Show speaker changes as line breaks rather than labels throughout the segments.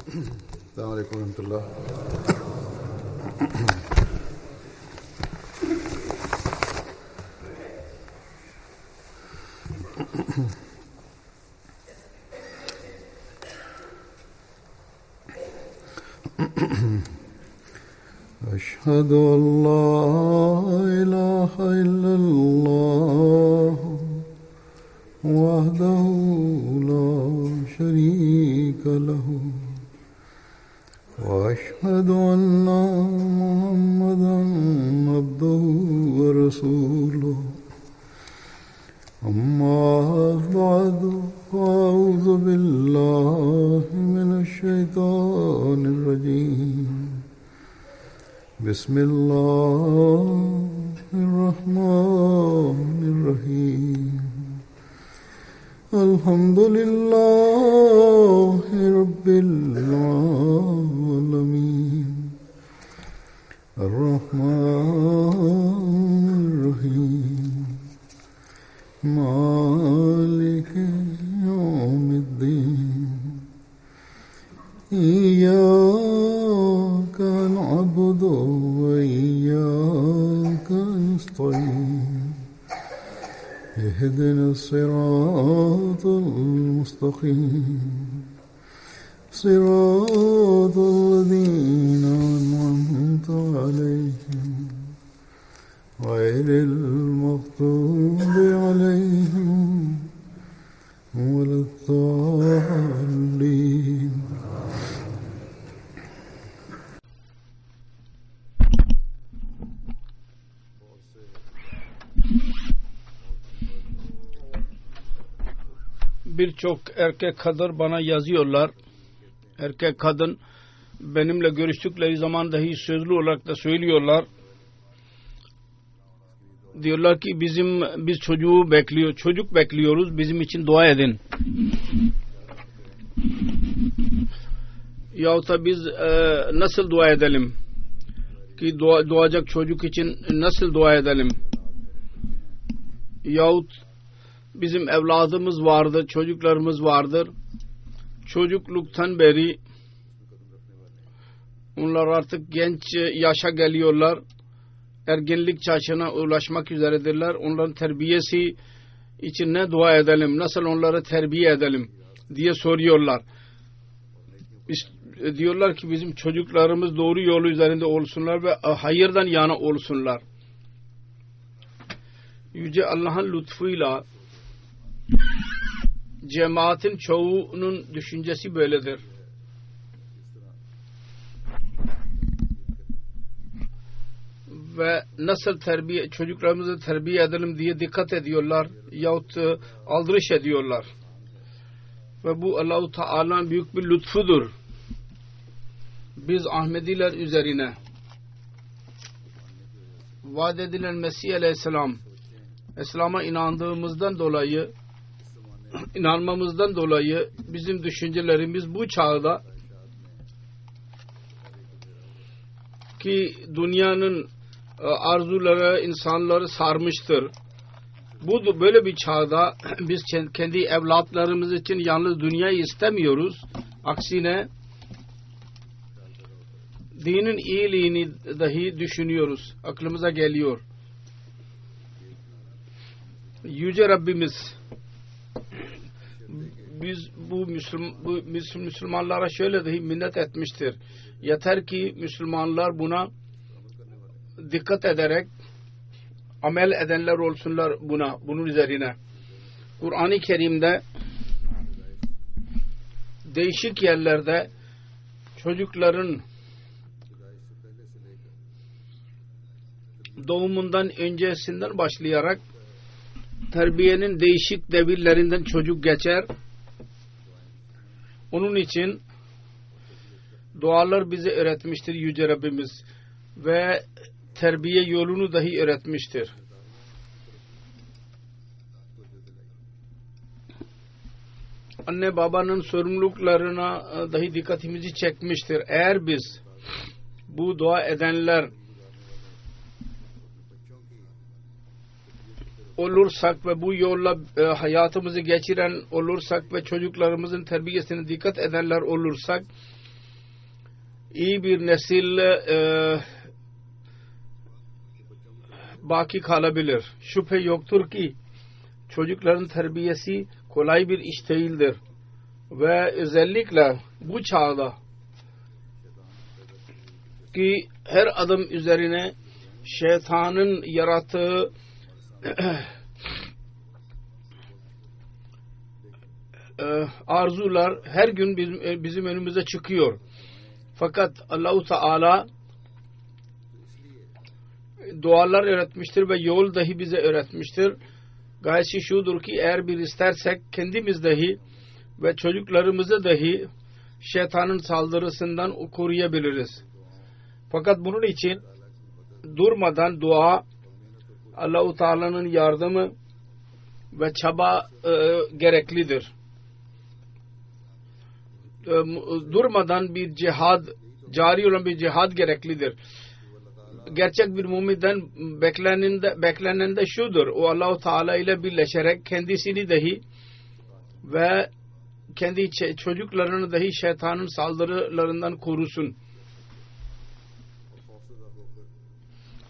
Esselamu Aleyküm ve Rahmetullah. أشهد أن لا إله إلا الله وحده لا شريك له وأشهد أن محمدا عبده ورسوله أما بعد فأعوذ بالله من الشيطان الرجيم بسم الله الرحمن الرحيم الحمد لله رب العالمين الرحمن الرحيم مالك يوم الدين إياك نعبد وإياك نستعين اهدنا الصراط المستقيم صراط الذين أنعمت عليهم غير المغضوب عليهم ولا الضالين.
Birçok erkek kadın bana yazıyorlar. Erkek kadın benimle görüştükleri zaman dahi sözlü olarak da söylüyorlar. Diyorlar ki biz çocuk bekliyoruz, bizim için dua edin. Yahut da biz nasıl dua edelim? Ki doğacak çocuk için nasıl dua edelim? Yahut bizim evladımız vardır, çocuklarımız vardır. Çocukluktan beri onlar artık genç yaşa geliyorlar. Ergenlik çağına ulaşmak üzeredirler. Onların terbiyesi için ne dua edelim, nasıl onları terbiye edelim diye soruyorlar. Diyorlar ki bizim çocuklarımız doğru yolu üzerinde olsunlar ve hayırdan yana olsunlar. Yüce Allah'ın lütfuyla cemaatin çoğunun düşüncesi böyledir. Ve nasıl çocuklarımızı terbiye edelim diye dikkat ediyorlar yahut aldırış ediyorlar. Ve bu Allah-u Teala'nın büyük bir lütfudur. Biz Ahmediler üzerine vaat edilen Mesih Aleyhisselam İslam'a inandığımızdan dolayı, inanmamızdan dolayı bizim düşüncelerimiz bu çağda ki dünyanın arzuları insanları sarmıştır. Bu böyle bir çağda biz kendi evlatlarımız için yalnız dünyayı istemiyoruz. Aksine dinin iyiliğini dahi düşünüyoruz. Aklımıza geliyor. Yüce Rabbimiz biz bu Müslümanlara şöyle dahi minnet etmiştir. Yeter ki Müslümanlar buna dikkat ederek amel edenler olsunlar bunun üzerine. Kur'an-ı Kerim'de değişik yerlerde çocukların doğumundan öncesinden başlayarak terbiyenin değişik devirlerinden çocuk geçer. Onun için dualar bize öğretmiştir Yüce Rabbimiz ve terbiye yolunu dahi öğretmiştir. Anne babanın sorumluluklarına dahi dikkatimizi çekmiştir. Eğer biz bu dua edenler olursak ve bu yolla hayatımızı geçiren olursak ve çocuklarımızın terbiyesine dikkat edenler olursak iyi bir nesil baki kalabilir. Şüphe yoktur ki çocukların terbiyesi kolay bir iş değildir. Ve özellikle bu çağda ki her adım üzerine şeytanın yarattığı arzular her gün bizim önümüze çıkıyor. Fakat Allah-u Teala dualar öğretmiştir ve yol dahi bize öğretmiştir. Gayesi şudur ki eğer bir istersek kendimiz dahi ve çocuklarımızı dahi şeytanın saldırısından koruyabiliriz. Fakat bunun için durmadan dua, Allah-u Teala'nın yardımı ve çaba gereklidir. Durmadan bir cihad, cari olan bir cihad gereklidir. Gerçek bir müminden beklenen de şudur. O Allah-u Teala ile birleşerek kendisini dahi ve kendi çocuklarını dahi şeytanın saldırılarından korusun.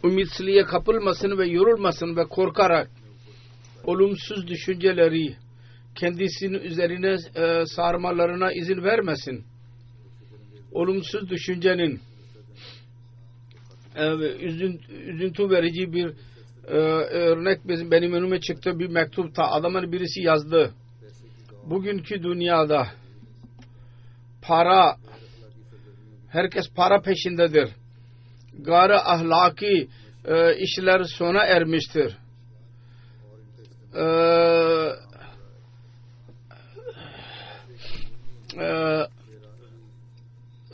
Ümitsizliğe kapılmasın ve yorulmasın ve korkarak olumsuz düşünceleri kendisinin üzerine sarmalarına izin vermesin. Olumsuz düşüncenin üzüntü verici bir örnek benim önüme çıktı, bir mektupta adamın birisi yazdı. Bugünkü dünyada para, herkes para peşindedir. Gayri ahlaki işler sona ermiştir.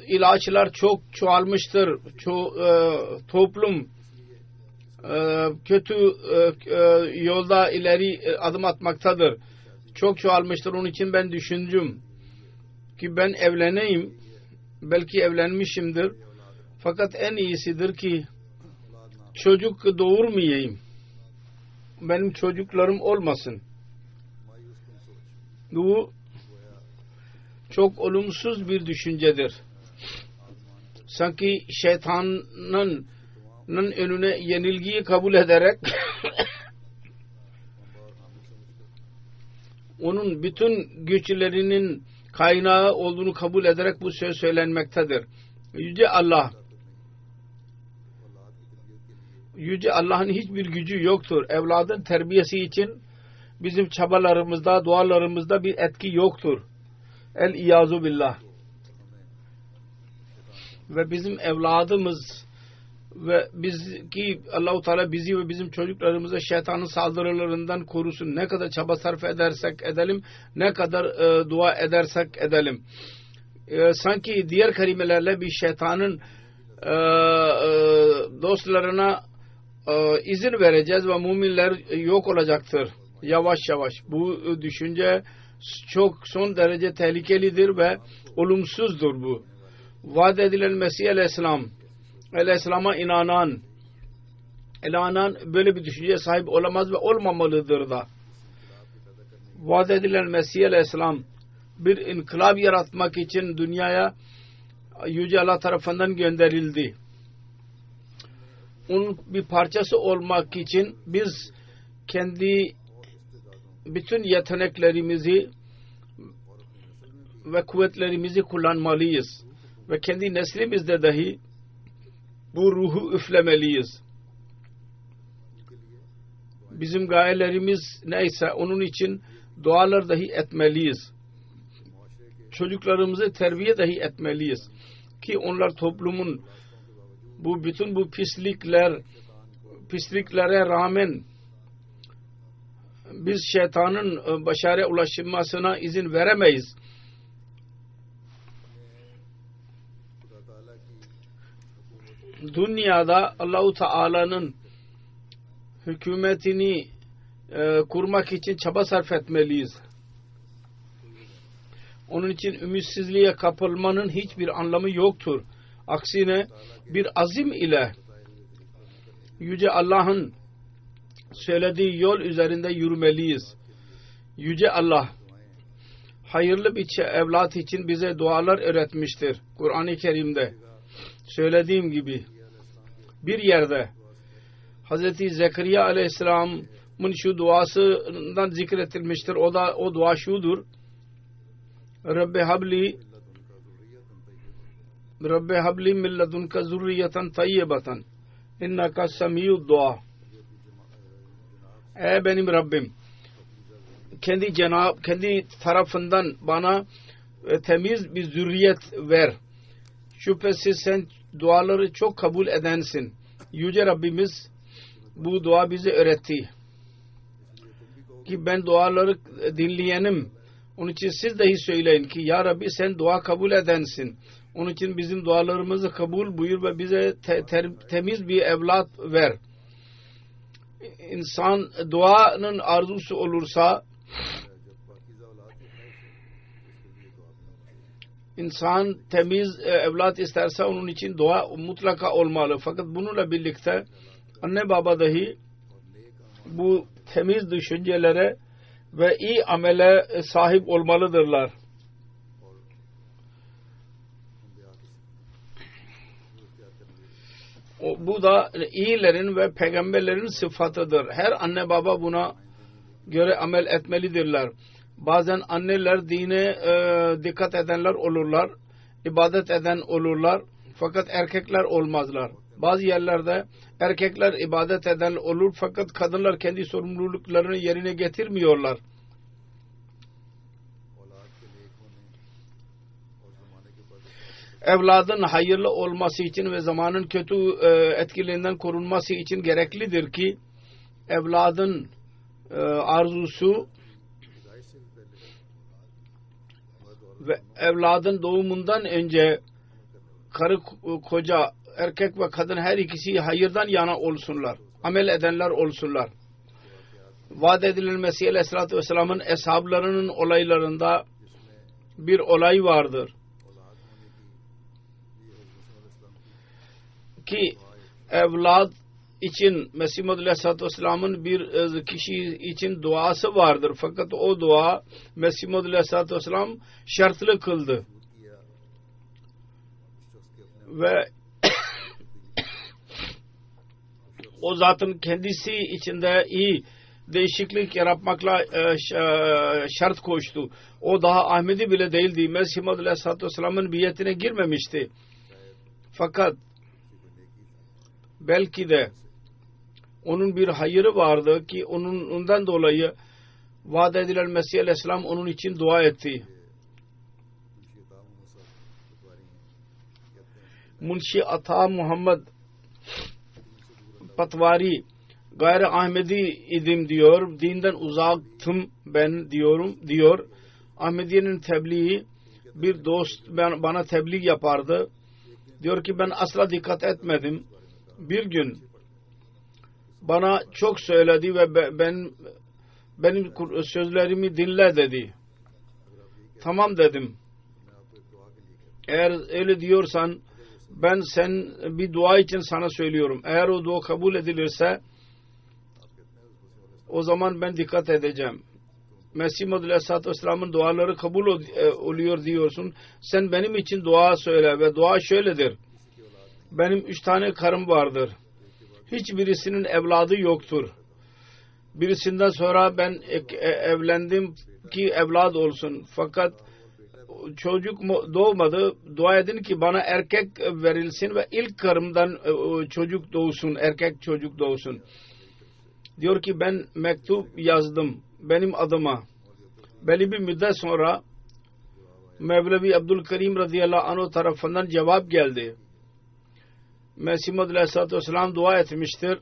İlaçlar çok çoğalmıştır. Toplum kötü yolda ileri adım atmaktadır. Çok çoğalmıştır. Onun için ben düşündüm ki ben evleneyim. Belki evlenmişimdir. Fakat en iyisidir ki çocuk doğurmayayım. Benim çocuklarım olmasın. Bu çok olumsuz bir düşüncedir. Sanki şeytanın önüne yenilgiyi kabul ederek onun bütün güçlerinin kaynağı olduğunu kabul ederek bu söz söylenmektedir. Yüce Allah'ın hiçbir gücü yoktur. Evladın terbiyesi için bizim çabalarımızda, dualarımızda bir etki yoktur. El-İyazu billah. Ve bizim evladımız ve Allah-u Teala bizi ve bizim çocuklarımıza şeytanın saldırılarından korusun. Ne kadar çaba sarf edersek edelim, ne kadar dua edersek edelim. Sanki diğer kelimelerle bir şeytanın dostlarına izin vereceğiz ve müminler yok olacaktır. Yavaş yavaş. Bu düşünce çok son derece tehlikelidir ve olumsuzdur bu. Vaat edilen Mesih Aleyhisselam'a inanan böyle bir düşünceye sahip olamaz ve olmamalıdır da. Vaat edilen Mesih Aleyhisselam bir inkılap yaratmak için dünyaya Yüce Allah tarafından gönderildi. Onun bir parçası olmak için biz kendi bütün yeteneklerimizi ve kuvvetlerimizi kullanmalıyız. Ve kendi neslimizde dahi bu ruhu üflemeliyiz. Bizim gayelerimiz neyse onun için dualar dahi etmeliyiz. Çocuklarımızı terbiye dahi etmeliyiz. Ki onlar toplumun bütün bu pisliklere rağmen biz şeytanın başarıya ulaşmasına izin veremeyiz. Dünyada Allah-u Teala'nın hükümetini kurmak için çaba sarf etmeliyiz. Onun için ümitsizliğe kapılmanın hiçbir anlamı yoktur. Aksine bir azim ile Yüce Allah'ın söylediği yol üzerinde yürümeliyiz. Yüce Allah hayırlı bir evlat için bize dualar öğretmiştir. Kur'an-ı Kerim'de söylediğim gibi bir yerde Hazreti Zekeriya Aleyhisselam'ın şu duasından zikretilmiştir. O dua şudur: Rabbi habli min ledunka zurriyeten tayyibeten innaka semi'ud dua. Ey benim Rabbim, kendi tarafından bana temiz bir zürriyet ver. Şüphesiz sen duaları çok kabul edensin. Yüce Rabbimiz bu dua bize öğretti ki ben duaları dinleyenim. Onun için siz dahi söyleyin ki ya Rabbi sen dua kabul edensin. Onun için bizim dualarımızı kabul buyur ve bize temiz bir evlat ver. İnsan duanın arzusu olursa, insan temiz evlat isterse onun için dua mutlaka olmalı. Fakat bununla birlikte anne baba dahi bu temiz düşüncelere ve iyi amele sahip olmalıdırlar. Bu da iyilerin ve peygamberlerin sıfatıdır. Her anne baba buna göre amel etmelidirler. Bazen anneler dine dikkat edenler olurlar, ibadet eden olurlar. Fakat erkekler olmazlar. Bazı yerlerde erkekler ibadet eden olur fakat kadınlar kendi sorumluluklarını yerine getirmiyorlar. Evladın hayırlı olması için ve zamanın kötü etkilerinden korunması için gereklidir ki evladın arzusu ve evladın doğumundan önce karı koca, erkek ve kadın her ikisi hayırdan yana olsunlar. Amel edenler olsunlar. Vaat edilen Mesih Aleyhisselatü Vesselam'ın eshablarının olaylarında bir olay vardır. Ki evlad için Mesih Aleyhisselatü Vesselam'ın bir kişi için duası vardır. Fakat o dua Mesih Aleyhisselatü Vesselam şartlı kıldı. Ve o zatın kendisi içinde iyi değişiklik yaratmakla şart koştu. O daha Ahmedi bile değildi. Mesih Aleyhisselatü Vesselam'ın biyetine girmemişti. Fakat belki de onun bir hayırı vardı ki ondan dolayı vaat edilen Mesih Aleyhisselam onun için dua etti. Munşi Ata Muhammed Patvari gayri Ahmedi idim diyor. Dinden uzaktım ben diyor. Ahmediye'nin tebliği bir dost bana tebliğ yapardı. Diyor ki ben asla dikkat etmedim. Bir gün bana çok söyledi ve benim sözlerimi dinle dedi. Tamam dedim. Eğer öyle diyorsan ben bir dua için sana söylüyorum. Eğer o dua kabul edilirse o zaman ben dikkat edeceğim. Mesih Aleyhisselatü Vesselam'ın duaları kabul oluyor diyorsun. Sen benim için dua söyle ve dua şöyledir. Benim 3 tane karım vardır. Hiçbirisinin evladı yoktur. Birisinden sonra ben evlendim ki evlad olsun. Fakat çocuk doğmadı. Dua edin ki bana erkek verilsin ve ilk karımdan çocuk doğsun. Erkek çocuk doğsun. Diyor ki ben mektup yazdım benim adıma. Belli bir müddet sonra Mevlevi Abdülkerim radıyallahu anh tarafından cevap geldi. Mesih Aleyhisselatü Vesselam dua etmiştir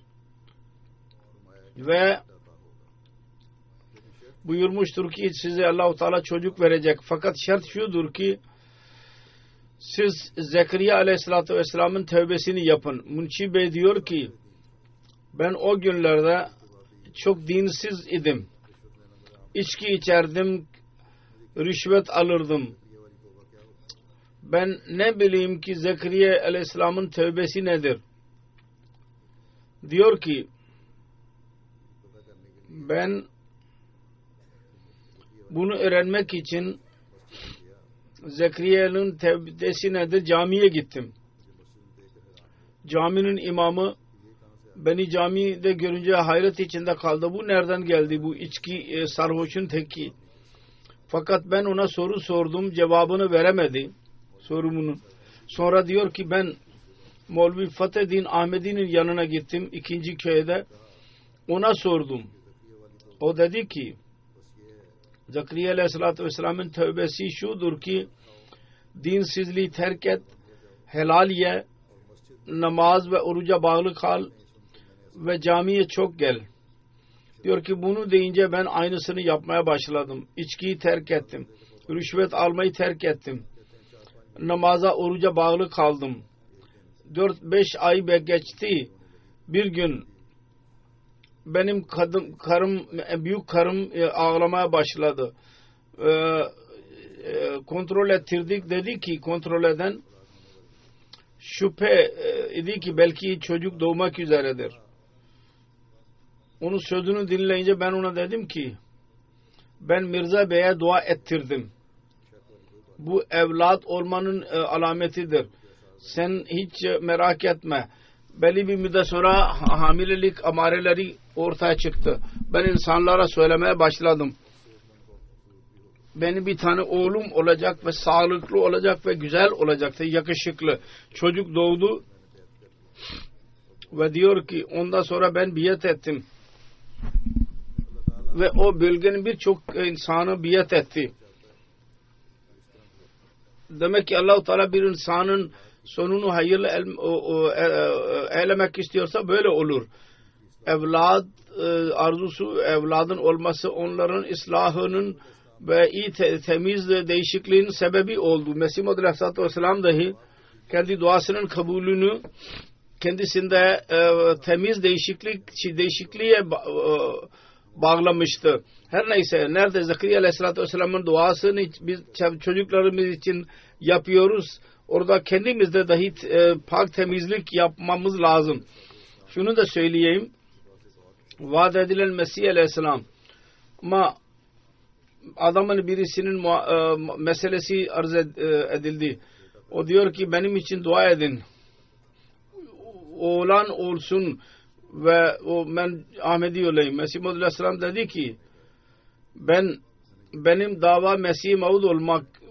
ve buyurmuştur ki size Allah-u Teala çocuk verecek. Fakat şart şudur ki siz Zekeriya Aleyhisselatü Vesselam'ın tövbesini yapın. Munşi Bey diyor ki ben o günlerde çok dinsiz idim. İçki içerdim, rüşvet alırdım. Ben ne bileyim ki Zekeriya Aleyhisselam'ın tövbesi nedir? Diyor ki ben bunu öğrenmek için Zekeriya'nın tövbesi nedir camiye gittim. caminin imamı beni camide görünce hayret içinde kaldı. Bu nereden geldi? Bu içki sarhoşun teki. Fakat ben ona soru sordum. Cevabını veremedi. Sorumun. Sonra diyor ki ben Mevlevi Fathi'nin Ahmedi'nin yanına gittim. 2. köyde. Ona sordum. O dedi ki Zekeriya Aleyhisselatü Vesselam'ın tövbesi şudur ki dinsizliği terk et, helal ye, namaz ve oruca bağlı kal ve camiye çok gel. Diyor ki bunu deyince ben aynısını yapmaya başladım. İçkiyi terk ettim. Rüşvet almayı terk ettim. Namaza, oruca bağlı kaldım. 4-5 ay geçti. Bir gün benim büyük karım ağlamaya başladı. Kontrol ettirdik. Dedi ki kontrol eden şüphe idi ki belki çocuk doğmak üzeredir. Onun sözünü dinleyince ben ona dedim ki ben Mirza Bey'e dua ettirdim. Bu evlat olmanın alametidir. Sen hiç merak etme. Belli bir müddet sonra hamilelik amareleri ortaya çıktı. Ben insanlara söylemeye başladım. Benim bir tane oğlum olacak ve sağlıklı olacak ve güzel olacaktı, yakışıklı. Çocuk doğdu ve diyor ki ondan sonra ben biat ettim. Ve o bölgenin birçok insanı biat etti. Demek ki Allah-u Teala bir insanın sonunu hayırlı eylemek istiyorsa böyle olur. Evlad arzusu, evladın olması onların ıslahının ve iyi temiz değişikliğin sebebi oldu. Mesih Muhammed Aleyhisselatü Vesselam dahi kendi duasının kabulünü kendisinde temiz değişikliğe bağlamıştı. Her neyse nerede Zekeriya Aleyhisselatü Vesselam'ın duasını biz çocuklarımız için yapıyoruz. Orada kendimizde dahi pak temizlik yapmamız lazım. Şunu da söyleyeyim. Vaat edilen Mesih Aleyhisselam ama adamın birisinin meselesi arz edildi. O diyor ki benim için dua edin. Oğlan olsun ve ben Ahmedi olayım. Mesih Muhammed Aleyhisselam dedi ki benim dava Mesih Maud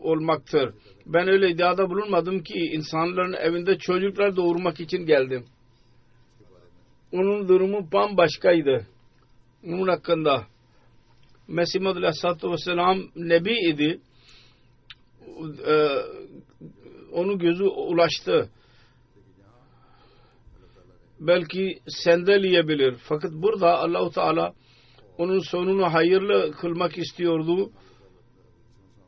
olmaktır. Ben öyle iddiada bulunmadım ki insanların evinde çocuklar doğurmak için geldim. Onun durumu bambaşkaydı. Onun hakkında Mesih Muhammed Aleyhisselatü Vesselam Nebi idi. Onun gözü ulaştı. Belki sendeleyebilir. Fakat burada Allah-u Teala onun sonunu hayırlı kılmak istiyordu.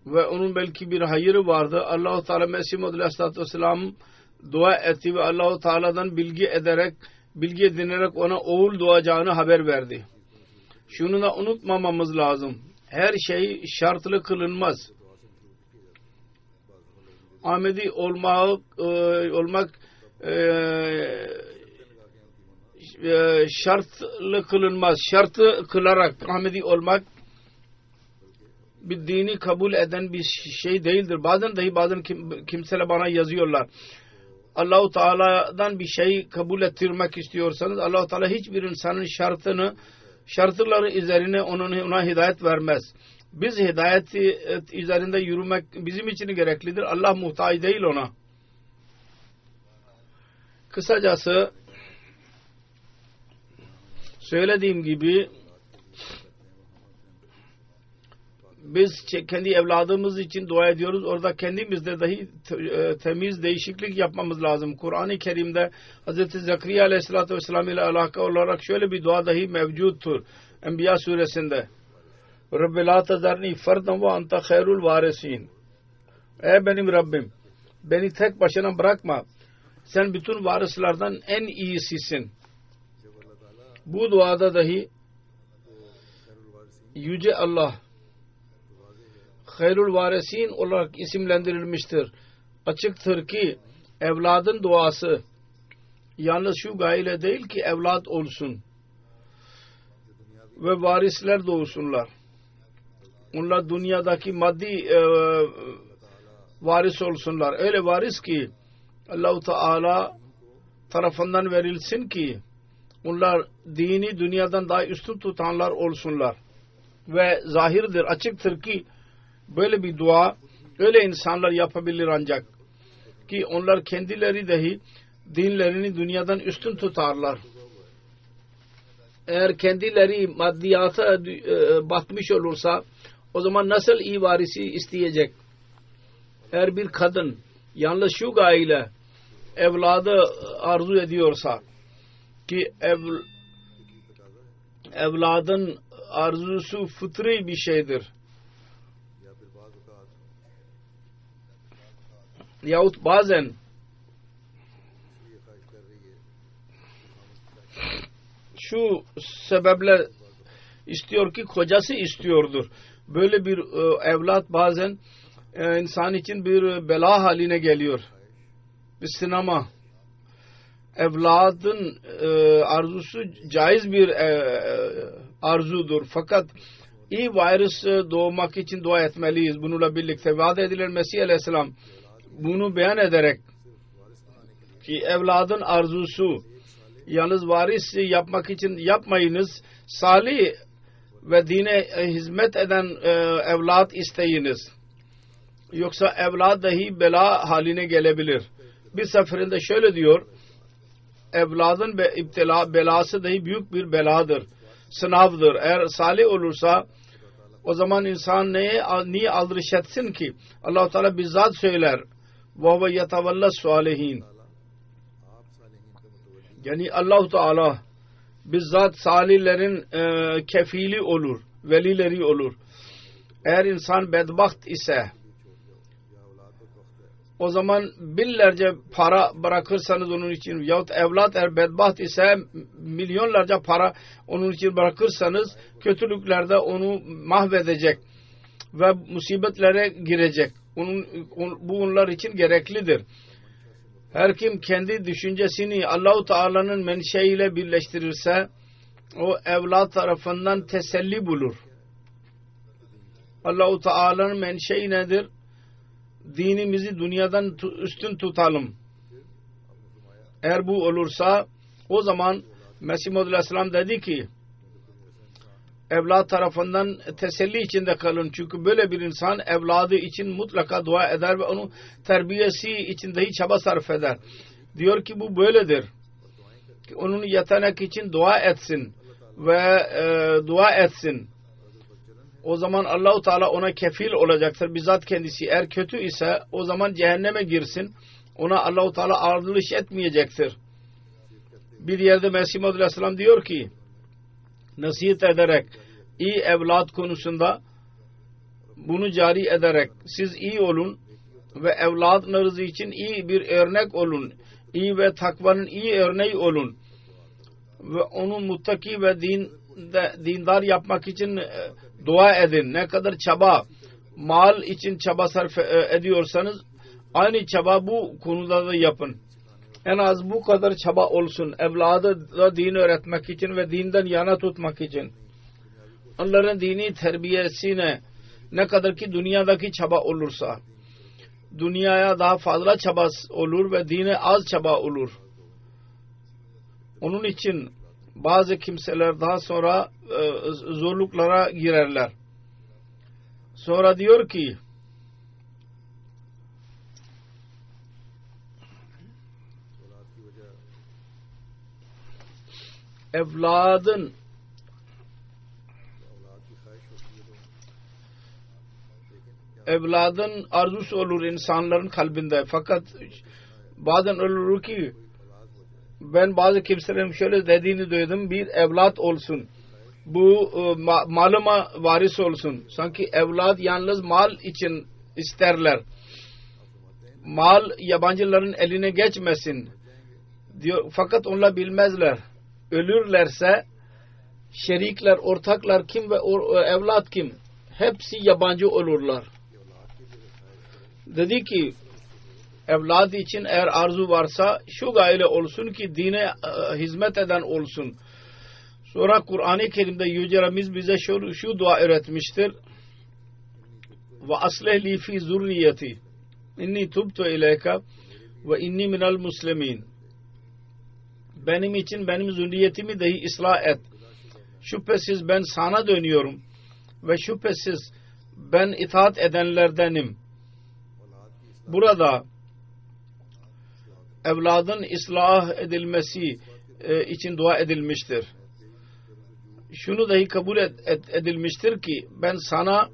Ve onun belki bir hayırı vardı. Allah-u Teala Mesih Muhammed Aleyhisselatü Vesselam dua etti ve Allah-u Teala'dan bilgi edinerek ona oğul doğacağını haber verdi. Şunu da unutmamamız lazım. Her şey şartlı kılınmaz. Ahmedi olmak şartlı kılınmaz. Şartı kılarak Ahmedi olmak bir dini kabul eden bir şey değildir. Bazen kimseler bana yazıyorlar. Allah-u Teala'dan bir şey kabul ettirmek istiyorsanız Allah-u Teala hiçbir insanın şartları üzerine ona hidayet vermez. Biz hidayet üzerinde yürümek bizim için gereklidir. Allah muhtaç değil ona. Kısacası söylediğim gibi biz kendi evladımız için dua ediyoruz. Orada kendimizde dahi temiz değişiklik yapmamız lazım. Kur'an-ı Kerim'de Hz. Zekeriya Aleyhisselatü Vesselam ile alakalı olarak şöyle bir dua dahi mevcuttur. Enbiya suresinde. Rabbi la tazarni ferdan ve anta khairul varisin. Ey benim Rabbim, beni tek başına bırakma. Sen bütün varislerden en iyisisin. Bu duada dahi Yüce Allah Hayrul Varisin olarak isimlendirilmiştir. Açıktır ki evladın duası yalnız şu gayeyle değil ki evlat olsun ve varisler doğursunlar. Onlar dünyadaki maddi varis olsunlar. Öyle varis ki Allah-u Teala tarafından verilsin ki onlar dini dünyadan daha üstün tutanlar olsunlar. Ve zahirdir, açıktır ki böyle bir dua öyle insanlar yapabilir ancak ki onlar kendileri dahi dinlerini dünyadan üstün tutarlar. Eğer kendileri maddiyata batmış olursa o zaman nasıl iyi varisi isteyecek? Eğer bir kadın yalnız şu gayeyle evladı arzu ediyorsa ki evladın arzusu fıtri bir şeydir. Yahut bazen şu sebeple istiyor ki kocası istiyordur. Böyle bir evlat bazen insan için bir bela haline geliyor. Bir sinema. Evladın arzusu caiz bir arzudur. Fakat iyi varis doğmak için dua etmeliyiz. Bununla birlikte vaat edilen Mesih Aleyhisselam bunu beyan ederek ki evladın arzusu yalnız varis yapmak için yapmayınız. Salih ve dine hizmet eden evlat isteyiniz. Yoksa evlat dahi bela haline gelebilir. Bir seferinde şöyle diyor, evladın belası dahi büyük bir beladır. Sınavdır. Eğer salih olursa o zaman insan niye aldırış etsin ki? Allah-u Teala bizzat söyler. وَهُوَ يَتَوَلَّ الصَّالِحِينَ Yani Allah-u Teala bizzat salihlerin kefili olur, velileri olur. Eğer insan bedbaht ise o zaman binlerce para bırakırsanız onun için yahut evlat eğer bedbaht ise milyonlarca para onun için bırakırsanız kötülüklerde onu mahvedecek ve musibetlere girecek. Bu onlar için gereklidir. Her kim kendi düşüncesini Allah-u Teala'nın menşeiyle birleştirirse o evlat tarafından teselli bulur. Allah-u Teala'nın menşei nedir? Dinimizi dünyadan üstün tutalım. Eğer bu olursa o zaman Mesih Muhammed Aleyhisselam dedi ki evlat tarafından teselli içinde kalın. Çünkü böyle bir insan evladı için mutlaka dua eder ve onun terbiyesi için dahi çaba sarf eder. Diyor ki bu böyledir. Ki onun yetenek için dua etsin ve dua etsin. O zaman Allah-u Teala ona kefil olacaktır. Bizzat kendisi eğer kötü ise o zaman cehenneme girsin. Ona Allah-u Teala ardılış etmeyecektir. Bir yerde Mesih Muhammed Aleyhisselam diyor ki nasihat ederek iyi evlat konusunda bunu cari ederek siz iyi olun ve evlatlarınız için iyi bir örnek olun. İyi ve takvanın iyi örneği olun. Ve onu muttaki ve dindar yapmak için dua edin. Ne kadar çaba, mal için çaba sarf ediyorsanız aynı çaba bu konuda da yapın. En az bu kadar çaba olsun. Evladı da din öğretmek için ve dinden yana tutmak için. Onların dini terbiyesine ne kadar ki dünyadaki çaba olursa dünyaya daha fazla çaba olur ve dine az çaba olur. Onun için bazı kimseler daha sonra zorluklara girerler. Sonra diyor ki evladın arzusu olur insanların kalbinde. Fakat bazen olur ki ben bazı kimselerin şöyle dediğini duydum. Bir evlat olsun. Bu malıma varis olsun. Sanki evlat yalnız mal için isterler. Mal yabancıların eline geçmesin diyor. Fakat onlar bilmezler. Ölürlerse şerikler, ortaklar kim ve evlat kim? Hepsi yabancı olurlar. Dedi ki evladı için eğer arzu varsa şu gayle olsun ki dine hizmet eden olsun. Sonra Kur'an-ı Kerim'de Yüce Rabbimiz bize şu dua öğretmiştir. Ve aslih li fi zurriyeti inni tubtu ileyka ve inni minel muslimin. benim için benim zürriyetimi dahi ıslah et. Şüphesiz ben sana dönüyorum ve şüphesiz ben itaat edenlerdenim. Burada evladın ıslah edilmesi için dua edilmiştir. Şunu dahi kabul edilmiştir ki ben sana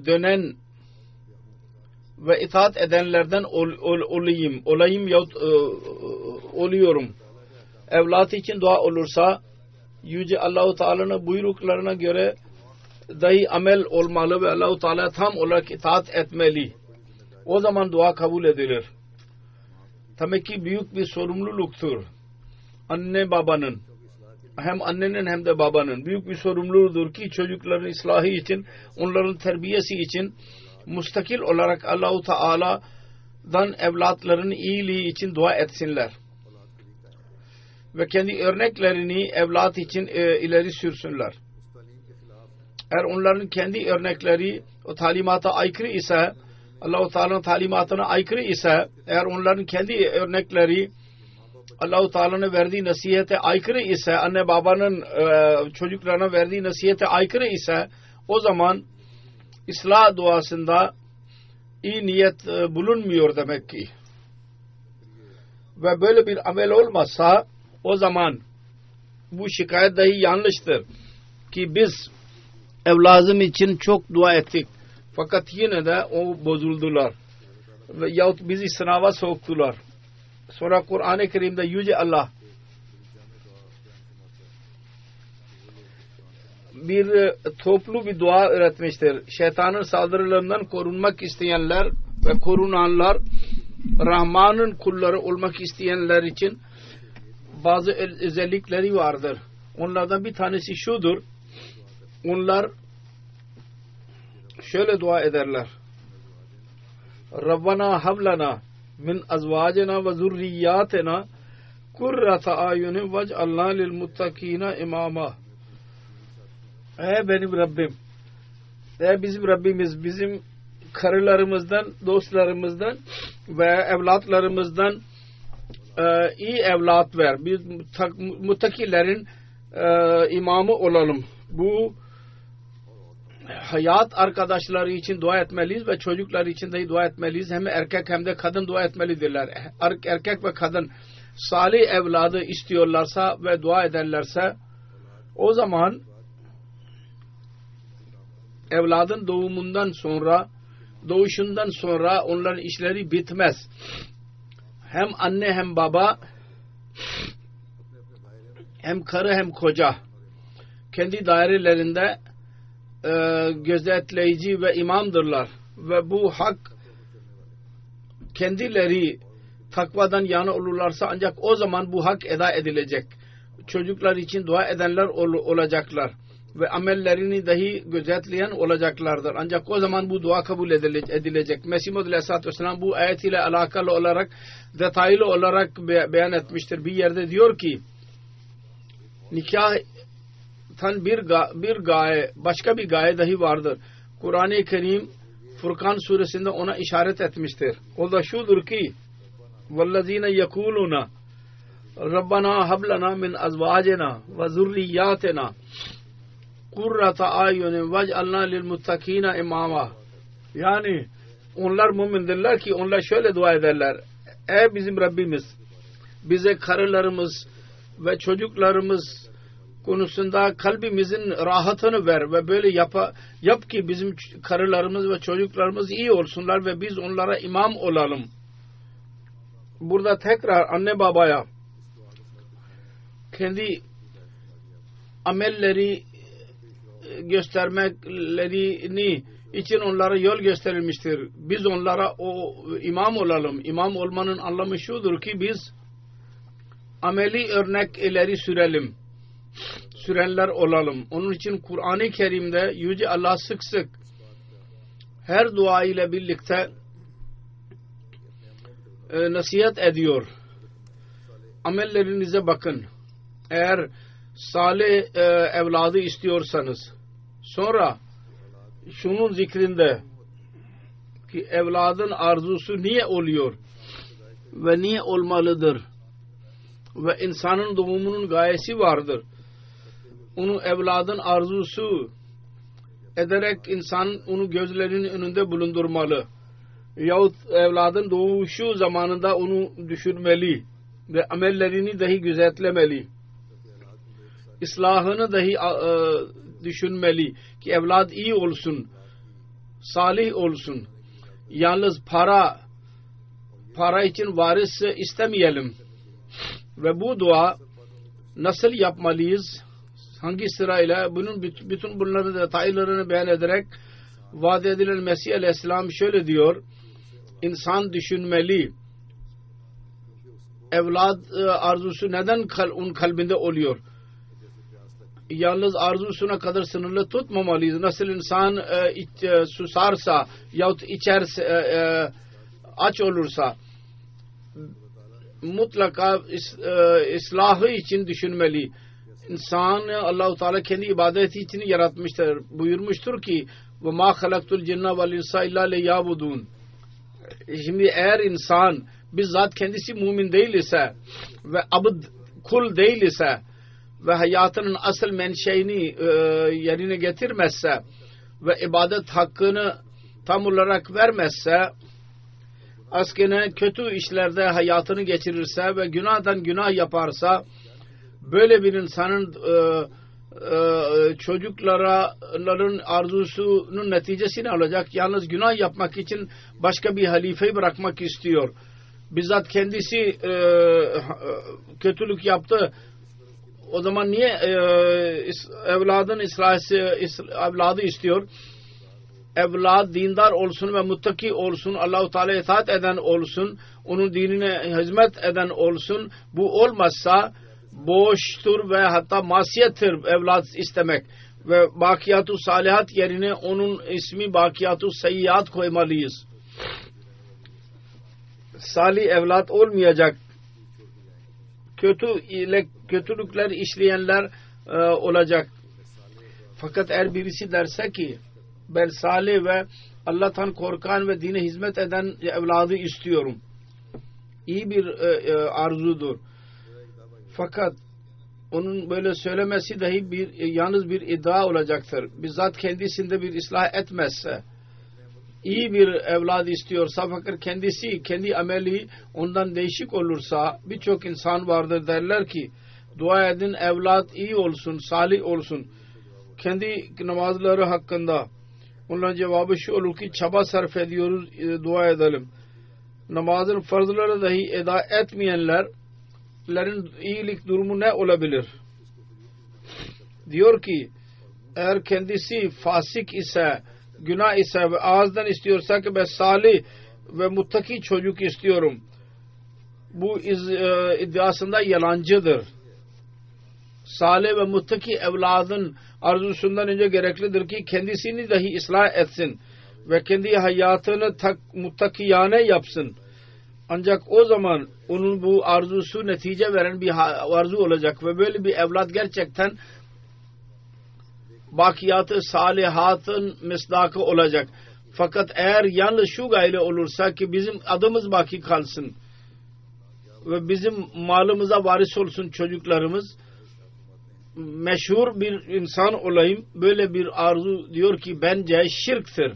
dönen ve itaat edenlerden olayım yahut oluyorum. Evlat için dua olursa Yüce Allah-u Teala'nın buyruklarına göre dahi amel olmalı ve Allah-u Teala tam olarak itaat etmeli. O zaman dua kabul edilir. Tabii ki büyük bir sorumluluktur. Anne babanın, hem annenin hem de babanın büyük bir sorumluluğudur ki çocukların ıslahı için, onların terbiyesi için müstakil olarak Allah-u Teala'dan evlatların iyiliği için dua etsinler. Ve kendi örneklerini evlat için ileri sürsünler. Eğer onların kendi örnekleri o talimata aykırı ise, Allah-u Teala'nın talimatına aykırı ise, eğer onların kendi örnekleri Allah-u Teala'nın verdiği nasihete aykırı ise, anne babanın çocuklarına verdiği nasihete aykırı ise, o zaman ıslah duasında iyi niyet bulunmuyor demek ki. Ve böyle bir amel olmazsa o zaman bu şikayet dahi yanlıştır. Ki biz evladım için çok dua ettik. Fakat yine de o bozuldular. Yahut bizi sınava soktular. Sonra Kur'an-ı Kerim'de Yüce Allah bir toplu bir dua öğretmiştir. Şeytanın saldırılarından korunmak isteyenler ve korunanlar, Rahman'ın kulları olmak isteyenler için bazı özellikleri vardır. Onlardan bir tanesi şudur. Onlar şöyle dua ederler. Rabbana hablana min azvacina ve zurriyatina kurrata ayunin vec'alna lil muttakina imama. Ey benim Rabbim, ey bizim Rabbimiz, bizim karılarımızdan, dostlarımızdan ve evlatlarımızdan iyi evlat ver. Biz muttakilerin imamı olalım. Bu hayat arkadaşları için dua etmeliyiz ve çocuklar için de dua etmeliyiz. Hem erkek hem de kadın dua etmelidirler. Erkek ve kadın salih evladı istiyorlarsa ve dua ederlerse o zaman evladın doğuşundan sonra onların işleri bitmez. Hem anne hem baba, hem karı hem koca kendi dairelerinde gözetleyici ve imamdırlar. Ve bu hak kendileri takvadan yana olurlarsa ancak o zaman bu hak eda edilecek. Çocuklar için dua edenler olacaklar. Ve amellerini dahi gözetleyen olacaklardır. Ancak o zaman bu dua kabul edilecek. Mesih Muhammed Aleyhisselatü Vesselam bu ayet ile alakalı olarak detaylı olarak beyan etmiştir. Bir yerde diyor ki nikahtan bir gaye, başka bir gaye dahi vardır. Kur'an-ı Kerim Furkan suresinde ona işaret etmiştir. O da şudur ki وَالَّذ۪ينَ يَكُولُونَ رَبَّنَا هَبْلَنَا مِنْ أَزْوَاجِنَا وَذُرِّيَّاتِنَا kurrata ayunin vec'alna lil muttakina imama. Yani onlar mümindirler ki onlar şöyle dua ederler. Ey bizim Rabbimiz, bize karılarımız ve çocuklarımız konusunda kalbimizin rahatını ver ve böyle yap ki bizim karılarımız ve çocuklarımız iyi olsunlar ve biz onlara imam olalım. Burada tekrar anne babaya kendi amelleri göstermeklerini için onlara yol gösterilmiştir. Biz onlara o imam olalım. İmam olmanın anlamı şudur ki biz ameli örnek ileri sürenler olalım. Onun için Kur'an-ı Kerim'de Yüce Allah sık sık her dua ile birlikte nasihat ediyor. Amellerinize bakın. Eğer salih evladı istiyorsanız sonra şunun zikrinde ki evladın arzusu niye oluyor ve niye olmalıdır? ve insanın doğumunun gayesi vardır. Onu evladın arzusu ederek insan onu gözlerinin önünde bulundurmalı. Yahut evladın doğuşu zamanında onu düşünmeli ve amellerini dahi gözetlemeli. İslahını dahi düşünmeli ki evlad iyi olsun, salih olsun. Yalnız para için varis istemeyelim. Ve bu dua nasıl yapmalıyız? Hangi sırayla? Bunun bütün bunların detaylarını beyan ederek vaat edilen Mesih Aleyhisselam şöyle diyor: İnsan düşünmeli. Evlad arzusu neden onun kalbinde oluyor? Yalnız arzusuna kadar sınırlı tutmamalıyız. Nasıl insan susarsa yahut içerse aç olursa mutlaka ıslahı için düşünmeli. İnsan Allah-u Teala kendi ibadeti için yaratmıştır. Buyurmuştur ki ve ma halaktul cinne vel insa illa liyabudun. Şimdi eğer insan bizzat kendisi mümin değil ise ve abd kul değil ise ve hayatının asıl menşeini yerine getirmezse ve ibadet hakkını tam olarak vermezse, askine kötü işlerde hayatını geçirirse ve günahdan günah yaparsa, böyle bir insanın çocukların arzusunun neticesi ne olacak? Yalnız günah yapmak için başka bir halifeyi bırakmak istiyor. Bizzat kendisi kötülük yaptı. O zaman niye evladın evladı istiyor? Evlad dindar olsun ve muttaki olsun, Allah-u Teala'ya itaat eden olsun, onun dinine hizmet eden olsun. Bu olmazsa boştur ve hatta masiyettir evlat istemek. Ve bakiyatu salihat yerine onun ismi bakiyatu sayyiat koymalıyız. Salih evlat olmayacak. Kötülükler işleyenler olacak. Fakat eğer birisi derse ki ben salih ve Allah'tan korkan ve dine hizmet eden evladı istiyorum, İyi bir arzudur. Fakat onun böyle söylemesi dahi yalnız bir iddia olacaktır. Bizzat kendisinde bir ıslah etmezse, iyi bir evlad istiyorsa fakat kendisi, kendi ameli ondan değişik olursa, birçok insan vardır derler ki dua edin evlat iyi olsun, salih olsun. Kendi namazları hakkında onların cevabı şu olur ki çaba sarf ediyoruz, dua edelim. Namazın farzları dahi eda etmeyenlerin iyilik durumu ne olabilir? Diyor ki eğer kendisi fasık ise, günah ise ve ağızdan istiyorsa ki ben salih ve muttaki çocuk istiyorum, bu iddiasında yalancıdır. Salih ve muttaki evladın arzusundan önce gereklidir ki kendisini dahi ıslah etsin ve kendi hayatını muttakiyane yapsın. Ancak o zaman onun bu arzusu netice veren bir arzu olacak ve böyle bir evlat gerçekten bakiyatı salihatın misdakı olacak. Fakat eğer yalnız şu gayle olursa ki bizim adımız baki kalsın ve bizim malımıza varis olsun çocuklarımız, meşhur bir insan olayım, böyle bir arzu diyor ki bence şirktir.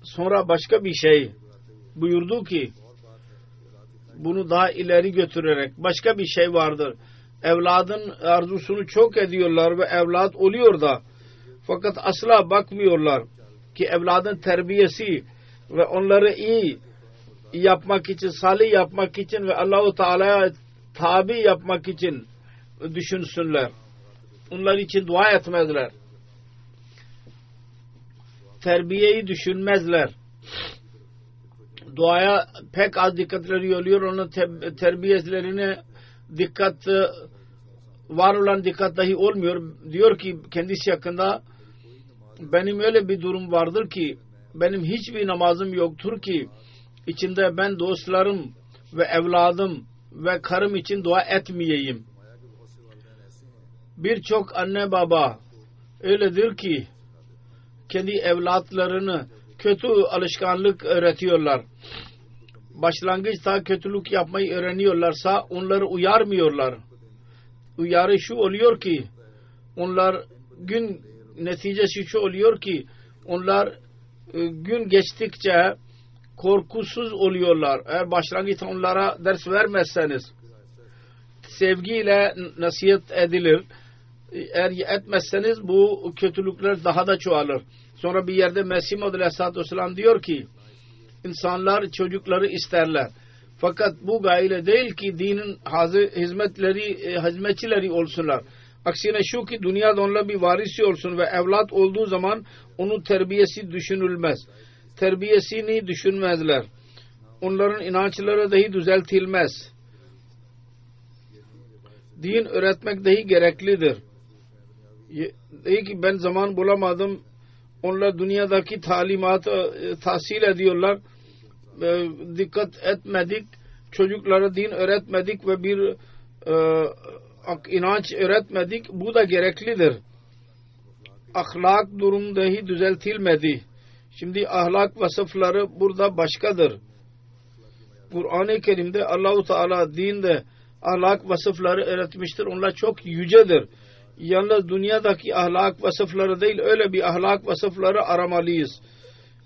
Sonra başka bir şey buyurdu ki bunu daha ileri götürerek başka bir şey vardır. Evladın arzusunu çok ediyorlar ve evlat oluyor da fakat asla bakmıyorlar ki evladın terbiyesi ve onları iyi yapmak için, salih yapmak için ve Allah-u Teala'ya tabi yapmak için düşünsünler. Onlar için dua etmezler. Terbiyeyi düşünmezler. Duaya pek az dikkatleri oluyor. Onun terbiyelerine dikkat, var olan dikkat dahi olmuyor. Diyor ki kendisi hakkında benim öyle bir durum vardır ki benim hiçbir namazım yoktur ki içinde ben dostlarım ve evladım ve karım için dua etmeyeyim. Birçok anne baba öyledir ki kendi evlatlarını kötü alışkanlık öğretiyorlar. başlangıçta kötülük yapmayı öğreniyorlarsa onları uyarmıyorlar. Uyarı şu oluyor ki onlar gün neticesi şu oluyor ki onlar gün geçtikçe korkusuz oluyorlar. Eğer başlangıçta onlara ders vermezseniz sevgiyle nasihat edilir. Eğer etmezseniz bu kötülükler daha da çoğalır. Sonra bir yerde Mesih Maud Aleyhisselatü Vesselam diyor ki insanlar çocukları isterler. Fakat bu gayle değil ki dinin hizmetçileri olsunlar. Aksine şu ki dünyada onunla bir varisi olsun ve evlat olduğu zaman onun terbiyesi düşünülmez. Terbiyesini düşünmezler. Onların inançları dahi düzeltilmez. Din öğretmek dahi gereklidir. Değil ki ben zaman bulamadım. Onlar dünyadaki talimatı tahsil ediyorlar. Dikkat etmedik. Çocuklara din öğretmedik ve bir inanç öğretmedik. Bu da gereklidir. Ahlak durum dahi düzeltilmedi. Şimdi ahlak vasıfları burada başkadır. Kur'an-ı Kerim'de Allah-u Teala dinde ahlak vasıfları öğretmiştir. Onlar çok yücedir. Yalnız dünyadaki ahlak vasıfları değil, öyle bir ahlak vasıfları aramalıyız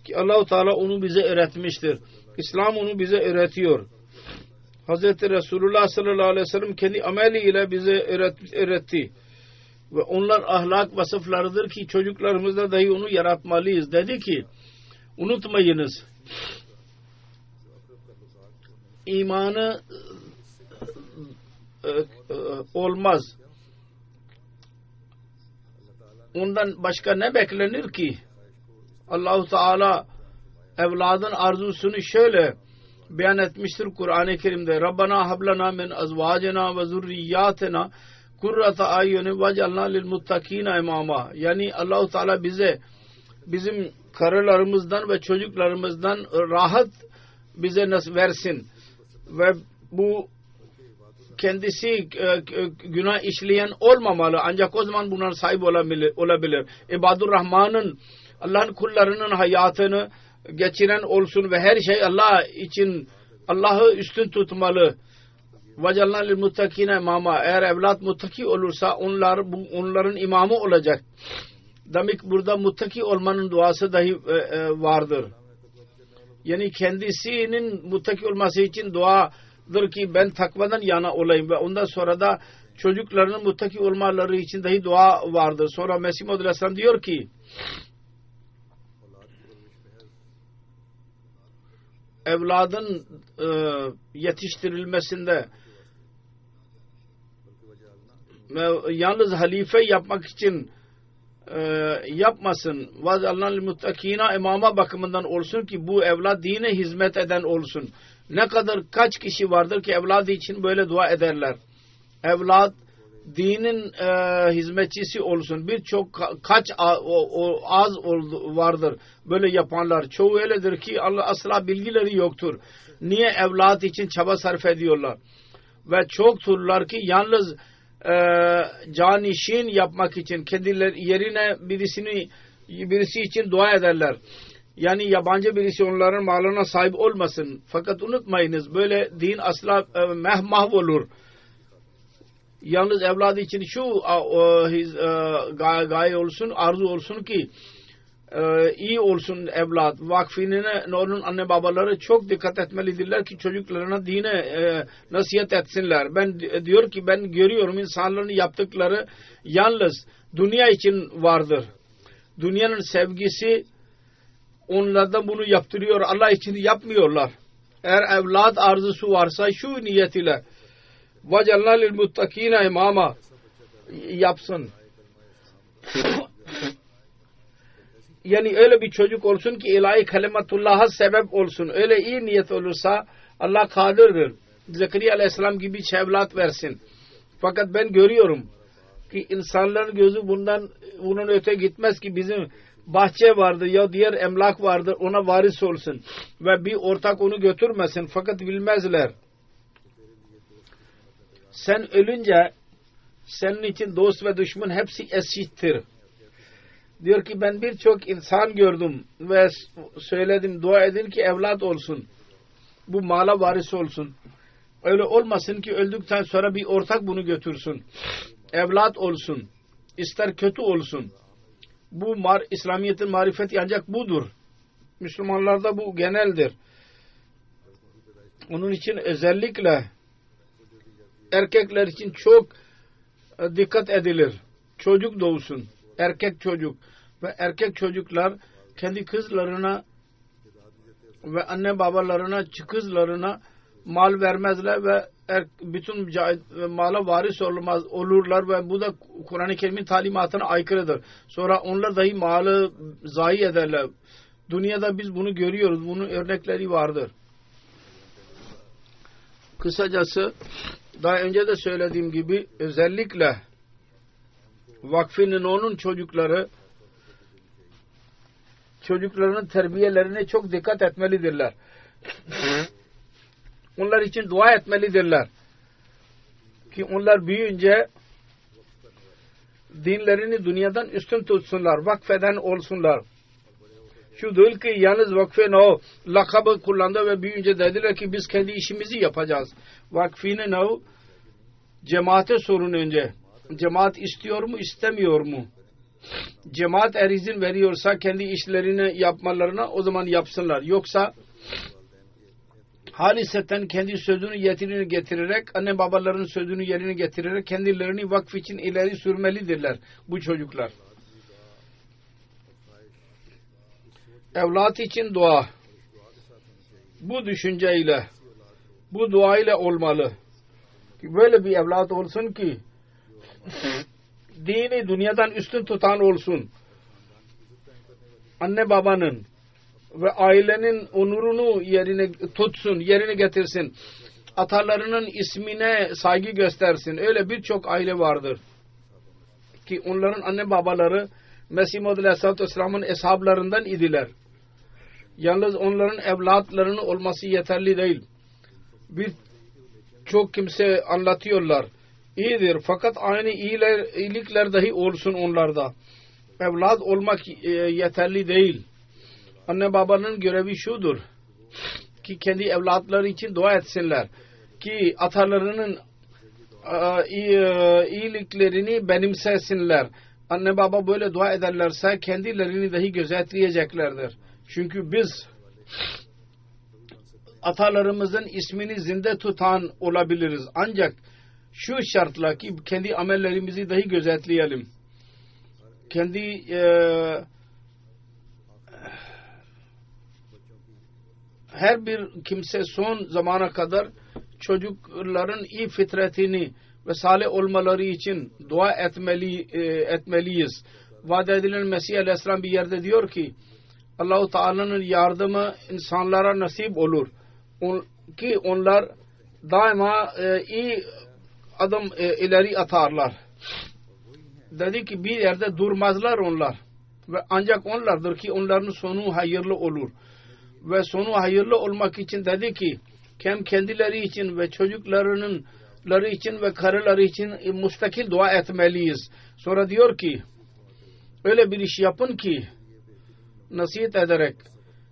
ki Allah-u Teala onu bize öğretmiştir. İslam onu bize öğretiyor. Hz. Resulullah sallallahu aleyhi ve sellem kendi ameliyle bize öğretti. Ve onlar ahlak vasıflarıdır ki çocuklarımızda dahi onu yaratmalıyız. Dedi ki unutmayınız, imanı olmaz. Ondan başka ne beklenir ki? Allah-u Teala evladın arzusunu şöyle beyan etmiştir Kur'an-ı Kerim'de. Rabbana hablana min azvacina ve zurriyatina kurrata ayyuni vecalna lil muttakina imama. Yani Allah-u Teala bize bizim karılarımızdan ve çocuklarımızdan rahat bize nasıl versin ve bu kendisi günah işleyen olmamalı. Ancak o zaman bunların sahibi olabilir. İbadur Rahman'ın, Allah'ın kullarının hayatını geçiren olsun ve her şey Allah için Allah'ı üstün tutmalı. Vecalna lil muttakine imama. Eğer evlat muttaki olursa onların imamı olacak. Demek burada muttaki olmanın duası dahi vardır. Yani kendisinin muttaki olması için duadır ki ben takvadan yana olayım ve ondan sonra da çocuklarının muttaki olmaları için dahi dua vardır. Sonra Mesih Maud Aleyhisselam diyor ki evladın yetiştirilmesinde yalnız halife yapmak için yapmasın. Vazallan muttakina imama bakımından olsun ki bu evlat dine hizmet eden olsun. Ne kadar kaç kişi vardır ki evladı için böyle dua ederler. Evlat dinin hizmetçisi olsun. Birçok kaç az vardır böyle yapanlar. Çoğu öyledir ki Allah asla bilgileri yoktur. Niye evlat için çaba sarf ediyorlar? Ve çokturlar ki yalnız canişin yapmak için kendileri yerine birisi için dua ederler. Yani yabancı birisi onların malına sahip olmasın. Fakat unutmayınız böyle din asla mahvolur. Yalnız evladı için şu gaye olsun, arzu olsun ki iyi olsun evlat. Vakfine onun anne babaları çok dikkat etmelidirler ki çocuklarına dine nasihat etsinler. Diyor ki ben görüyorum insanların yaptıkları yalnız dünya için vardır. Dünyanın sevgisi onlardan bunu yaptırıyor. Allah için yapmıyorlar. Eğer evlat arzusu varsa şu niyet ile vecalna lil muttakina imama yapsın. Yani öyle bir çocuk olsun ki ilahi kelimetullah'a sebep olsun. Öyle iyi niyet olursa Allah kadirdir. Zekeriya aleyhisselam gibi evlat versin. Fakat ben görüyorum ki insanların gözü bunun öte gitmez ki bizim bahçe vardır ya diğer emlak vardır ona varis olsun. Ve bir ortak onu götürmesin. Fakat bilmezler. Sen ölünce senin için dost ve düşman hepsi eşittir. Diyor ki ben birçok insan gördüm ve söyledim dua edin ki evlat olsun. bu mala varis olsun. Öyle olmasın ki öldükten sonra bir ortak bunu götürsün. Evlat olsun. İster kötü olsun. Bu İslamiyet'in marifeti ancak budur. Müslümanlarda bu geneldir. Onun için özellikle erkekler için çok dikkat edilir. Çocuk doğsun. Erkek çocuk. Ve erkek çocuklar kendi kızlarına ve anne babalarına, kızlarına mal vermezler ve bütün mala varis olurlar ve bu da Kur'an-ı Kerim'in talimatına aykırıdır. Sonra onlar dahi malı zayi ederler. Dünyada biz bunu görüyoruz. Bunun örnekleri vardır. Kısacası daha önce de söylediğim gibi özellikle vakfinin onun çocuklarının terbiyelerine çok dikkat etmelidirler. Onlar için dua etmelidirler. Ki onlar büyüyünce dinlerini dünyadan üstün tutsunlar. Vakfeden olsunlar. Şu değil ki yalnız vakfın o lakabı kullandı ve büyüyünce dediler ki biz kendi işimizi yapacağız. Vakfinin o cemaate sorun önce. Cemaat istiyor mu, istemiyor mu? Cemaat eğer izin veriyorsa kendi işlerini yapmalarına o zaman yapsınlar. Yoksa haliseten kendi sözünü yerine getirerek, anne babaların sözünü yerine getirerek kendilerini vakf için ileri sürmelidirler bu çocuklar. Evlat için dua. Bu düşünceyle, bu duayla olmalı. Böyle bir evlat olsun ki dini dünyadan üstün tutan olsun. Anne babanın ve ailenin onurunu yerine tutsun, yerine getirsin. Atalarının ismine saygı göstersin. Öyle birçok aile vardır ki onların anne babaları Mesih Muhammed Aleyhisselatü Vesselam'ın eshablarından idiler. Yalnız onların evlatlarının olması yeterli değil. Birçok kimse anlatıyorlar. İyidir fakat aynı iyilikler dahi olsun onlarda. Evlat olmak yeterli değil. Anne babanın görevi şudur ki kendi evlatları için dua etsinler. Ki atalarının iyiliklerini benimsesinler. Anne baba böyle dua ederlerse kendilerini dahi gözetleyeceklerdir. Çünkü biz atalarımızın ismini zinde tutan olabiliriz. Ancak şu şartla ki kendi amellerimizi dahi gözetleyelim. Kendi her bir kimse son zamana kadar çocukların iyi fitretini ve salih olmaları için dua etmeliyiz. Vaat edilen Mesih Aleyhisselam bir yerde diyor ki Allah-u Teala'nın yardımı insanlara nasip olur. Ki onlar daima iyi adım ileri atarlar. Dedi ki bir yerde durmazlar onlar. Ve ancak onlardır ki onların sonu hayırlı olur. Ve sonu hayırlı olmak için dedi ki hem kendileri için ve çocuklarının için ve karıları için müstakil dua etmeliyiz. Sonra diyor ki öyle bir iş yapın ki nasihat ederek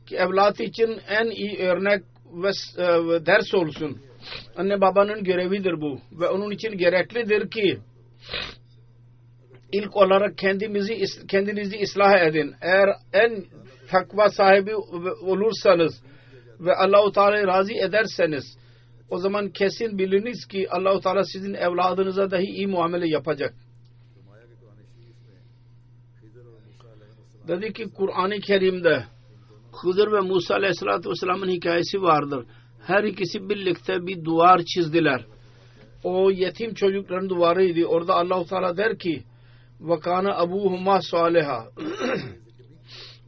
ki evlat için en iyi örnek ve ders olsun. Anne babanın görevidir bu ve onun için gereklidir ki ilk olarak kendinizi ıslah edin. Eğer en takva sahibi olursanız ve Allah-u Teala'yı razı ederseniz o zaman kesin biliniz ki Allah-u Teala sizin evladınıza dahi iyi muamele yapacak. Dedi ki Kur'an-ı Kerim'de Hızır ve Musa Aleyhisselatü Vesselam'ın hikayesi vardır. Her ikisi birlikte bir duvar çizdiler. O yetim çocukların duvarıydı. Orada Allah-u Teala der ki وَكَانَ أَبُوهُمَا صَالِحًا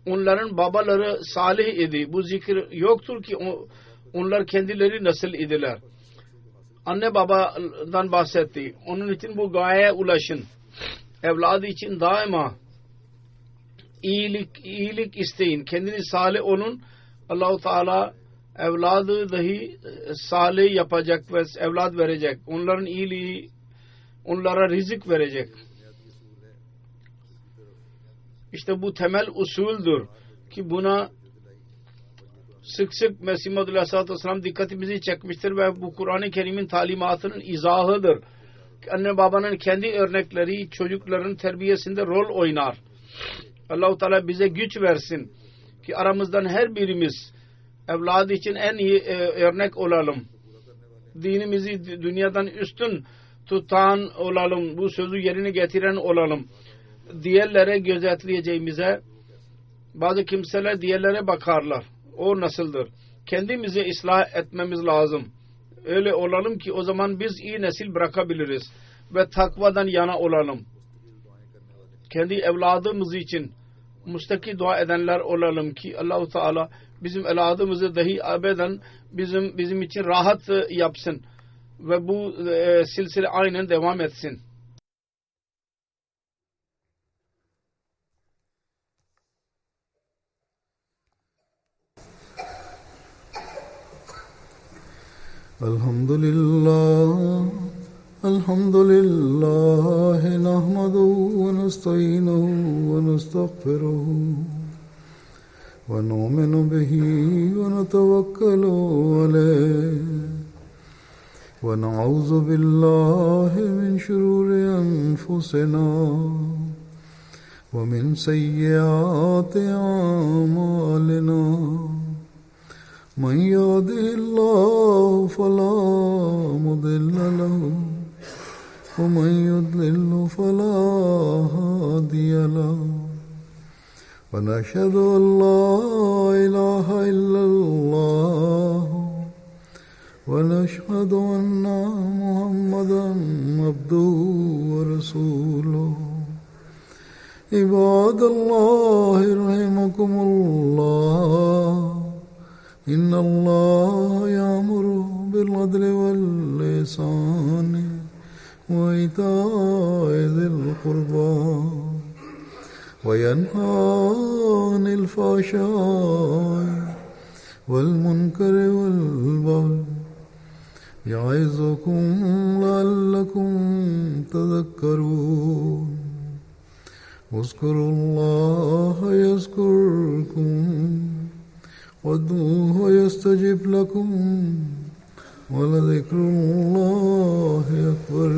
Onların babaları salih idi. Bu zikir yoktur ki onlar kendileri nasıl idiler. Anne babadan bahsetti. Onun için bu gayeye ulaşın. Evladı için daima iyilik isteyin. Kendini salih olun. Allah-u Teala evladı dahi salih yapacak ve evlat verecek. Onların iyiliği onlara rızık verecek. İşte bu temel usuldür ki buna sık sık Mesih Maud Aleyhisselatü Vesselam dikkatimizi çekmiştir ve bu Kur'an-ı Kerim'in talimatının izahıdır. Anne babanın kendi örnekleri çocukların terbiyesinde rol oynar. Allah-u Teala bize güç versin ki aramızdan her birimiz evladı için en iyi örnek olalım. Dinimizi dünyadan üstün tutan olalım. Bu sözü yerine getiren olalım. Diğerlere gözetleyeceğimize bazı kimseler diğerlere bakarlar. O nasıldır? Kendimizi ıslah etmemiz lazım. Öyle olalım ki o zaman biz iyi nesil bırakabiliriz. Ve takvadan yana olalım. Kendi evladımız için müstakil dua edenler olalım ki Allah-u Teala bizim evladımızı dahi abeden bizim için rahat yapsın. Ve bu silsile aynen devam etsin.
Elhamdülillah nahmaduhu ve nesta'inuhu ve nestağfiruhu ve nu'minu bihi ve netevekkalu aleyh ve na'udzu billahi min şururi enfusina ve min seyyiati a'malina. من يهده الله فلا مضل له ومن يضلل فلا هادي له ونشهد أن لا إله إلا الله ونشهد أن محمدا عبده ورسوله. عباد الله رحمكم الله إن الله يأمر بالعدل والإحسان وإيتاء ذي القربى وينهى عن الفحشاء والمنكر والبغي يعظكم لعلكم تذكرون. اذكروا الله يذكركم وادعوه يستجب لكم ولذكر الله أكبر.